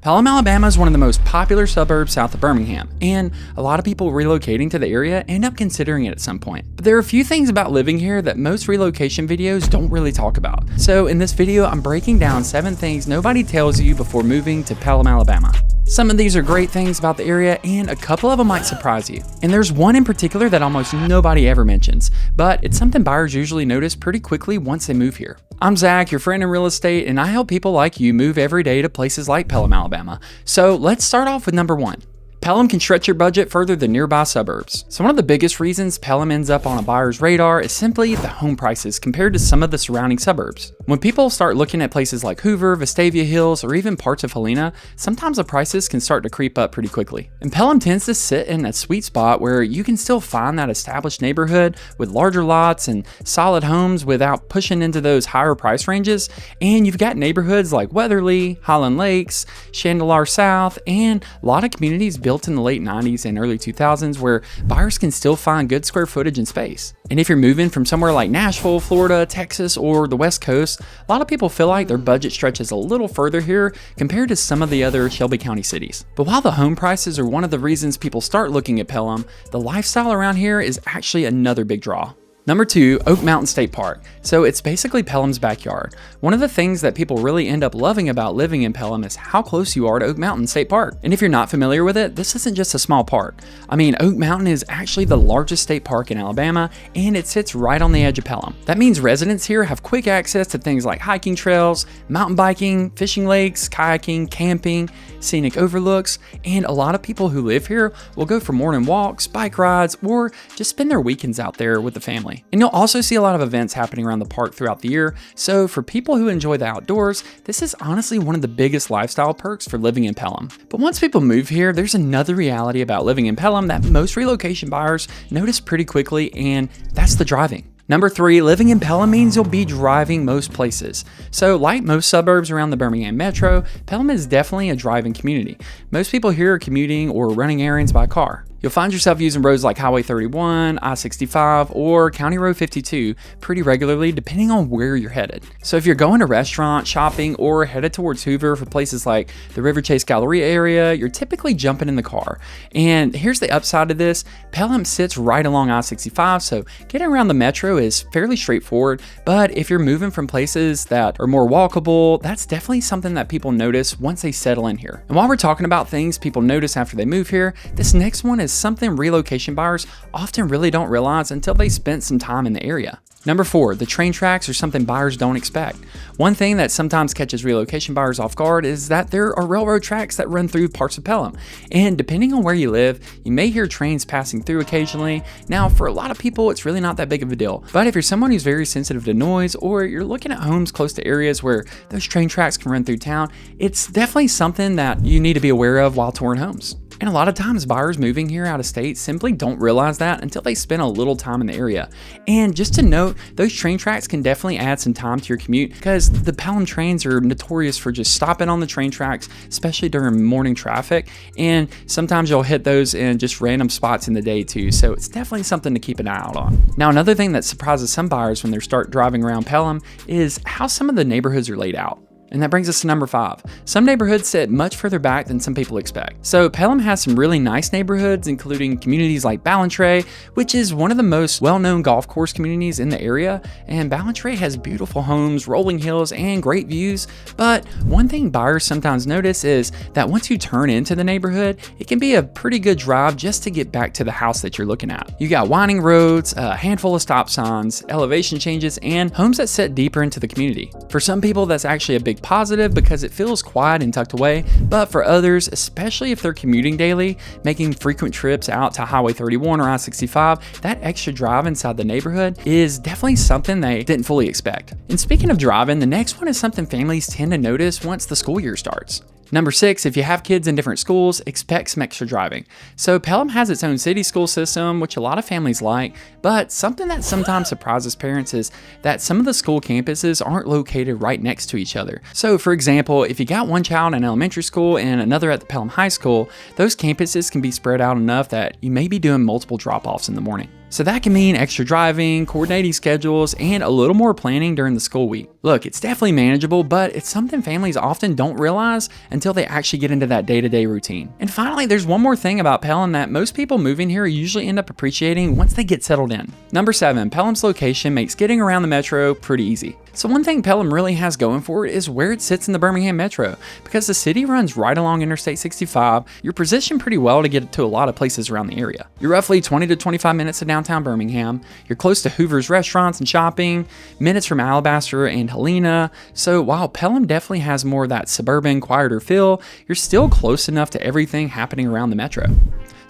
Pelham, Alabama is one of the most popular suburbs south of Birmingham, and a lot of people relocating to the area end up considering it at some point. But there are a few things about living here that most relocation videos don't really talk about. So in this video, I'm breaking down 7 things nobody tells you before moving to Pelham, Alabama. Some of these are great things about the area, and a couple of them might surprise you. And there's one in particular that almost nobody ever mentions, but it's something buyers usually notice pretty quickly once they move here. I'm Zach, your friend in real estate, and I help people like you move every day to places like Pelham, Alabama. So let's start off with number 1. Pelham can stretch your budget further than nearby suburbs. So one of the biggest reasons Pelham ends up on a buyer's radar is simply the home prices compared to some of the surrounding suburbs. When people start looking at places like Hoover, Vestavia Hills, or even parts of Helena, sometimes the prices can start to creep up pretty quickly. And Pelham tends to sit in a sweet spot where you can still find that established neighborhood with larger lots and solid homes without pushing into those higher price ranges. And you've got neighborhoods like Weatherly, Highland Lakes, Chandelar South, and a lot of communities built in the late 90s and early 2000s where buyers can still find good square footage and space. And if you're moving from somewhere like Nashville, Florida, Texas, or the West Coast, a lot of people feel like their budget stretches a little further here compared to some of the other Shelby County cities. But while the home prices are one of the reasons people start looking at Pelham, the lifestyle around here is actually another big draw. Number 2, Oak Mountain State Park. So it's basically Pelham's backyard. One of the things that people really end up loving about living in Pelham is how close you are to Oak Mountain State Park. And if you're not familiar with it, this isn't just a small park. I mean, Oak Mountain is actually the largest state park in Alabama, and it sits right on the edge of Pelham. That means residents here have quick access to things like hiking trails, mountain biking, fishing lakes, kayaking, camping, scenic overlooks, and a lot of people who live here will go for morning walks, bike rides, or just spend their weekends out there with the family. And you'll also see a lot of events happening around the park throughout the year, so for people who enjoy the outdoors, this is honestly one of the biggest lifestyle perks for living in Pelham. But once people move here, there's another reality about living in Pelham that most relocation buyers notice pretty quickly, and that's the driving. Number 3, living in Pelham means you'll be driving most places. So like most suburbs around the Birmingham metro, Pelham is definitely a driving community. Most people here are commuting or running errands by car. You'll find yourself using roads like Highway 31, I-65, or County Road 52 pretty regularly depending on where you're headed. So if you're going to restaurant, shopping, or headed towards Hoover for places like the River Chase Galleria area, you're typically jumping in the car. And here's the upside of this, Pelham sits right along I-65, so getting around the metro is fairly straightforward, but if you're moving from places that are more walkable, that's definitely something that people notice once they settle in here. And while we're talking about things people notice after they move here, this next one is something relocation buyers often really don't realize until they spent some time in the area. Number 4, the train tracks are something buyers don't expect. One thing that sometimes catches relocation buyers off guard is that there are railroad tracks that run through parts of Pelham. And depending on where you live, you may hear trains passing through occasionally. Now, for a lot of people, it's really not that big of a deal. But if you're someone who's very sensitive to noise, or you're looking at homes close to areas where those train tracks can run through town, it's definitely something that you need to be aware of while touring homes. And a lot of times buyers moving here out of state simply don't realize that until they spend a little time in the area. And just to note, those train tracks can definitely add some time to your commute because the Pelham trains are notorious for just stopping on the train tracks, especially during morning traffic. And sometimes you'll hit those in just random spots in the day too. So it's definitely something to keep an eye out on. Now, another thing that surprises some buyers when they start driving around Pelham is how some of the neighborhoods are laid out. And that brings us to number 5. Some neighborhoods sit much further back than some people expect. So Pelham has some really nice neighborhoods, including communities like Ballantrae, which is one of the most well-known golf course communities in the area. And Ballantrae has beautiful homes, rolling hills, and great views. But one thing buyers sometimes notice is that once you turn into the neighborhood, it can be a pretty good drive just to get back to the house that you're looking at. You got winding roads, a handful of stop signs, elevation changes, and homes that sit deeper into the community. For some people, that's actually a big positive because it feels quiet and tucked away, but for others, especially if they're commuting daily, making frequent trips out to Highway 31 or I-65, that extra drive inside the neighborhood is definitely something they didn't fully expect. And speaking of driving, the next one is something families tend to notice once the school year starts. Number 6, if you have kids in different schools, expect some extra driving. So Pelham has its own city school system, which a lot of families like, but something that sometimes surprises parents is that some of the school campuses aren't located right next to each other. So for example, if you got one child in elementary school and another at the Pelham High School, those campuses can be spread out enough that you may be doing multiple drop-offs in the morning. So that can mean extra driving, coordinating schedules, and a little more planning during the school week. Look, it's definitely manageable, but it's something families often don't realize until they actually get into that day-to-day routine. And finally, there's one more thing about Pelham that most people moving here usually end up appreciating once they get settled in. Number 7, Pelham's location makes getting around the metro pretty easy. So one thing Pelham really has going for it is where it sits in the Birmingham metro. Because the city runs right along Interstate 65, you're positioned pretty well to get to a lot of places around the area. You're roughly 20 to 25 minutes to downtown Birmingham, you're close to Hoover's restaurants and shopping, minutes from Alabaster and Helena, so while Pelham definitely has more of that suburban, quieter feel, you're still close enough to everything happening around the metro.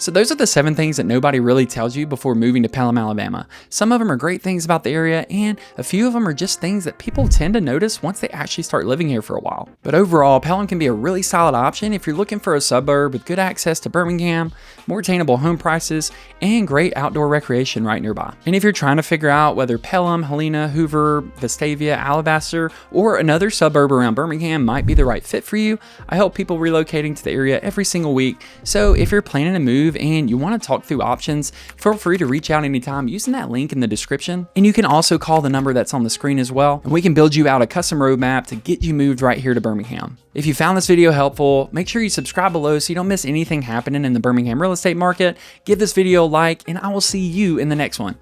So those are the 7 things that nobody really tells you before moving to Pelham, Alabama. Some of them are great things about the area, and a few of them are just things that people tend to notice once they actually start living here for a while. But overall, Pelham can be a really solid option if you're looking for a suburb with good access to Birmingham, more attainable home prices, and great outdoor recreation right nearby. And if you're trying to figure out whether Pelham, Helena, Hoover, Vestavia, Alabaster, or another suburb around Birmingham might be the right fit for you, I help people relocating to the area every single week. So if you're planning to move and you want to talk through options, feel free to reach out anytime using that link in the description. And you can also call the number that's on the screen as well, and we can build you out a custom roadmap to get you moved right here to Birmingham. If you found this video helpful, make sure you subscribe below so you don't miss anything happening in the Birmingham real estate market. Give this video a like, and I will see you in the next one.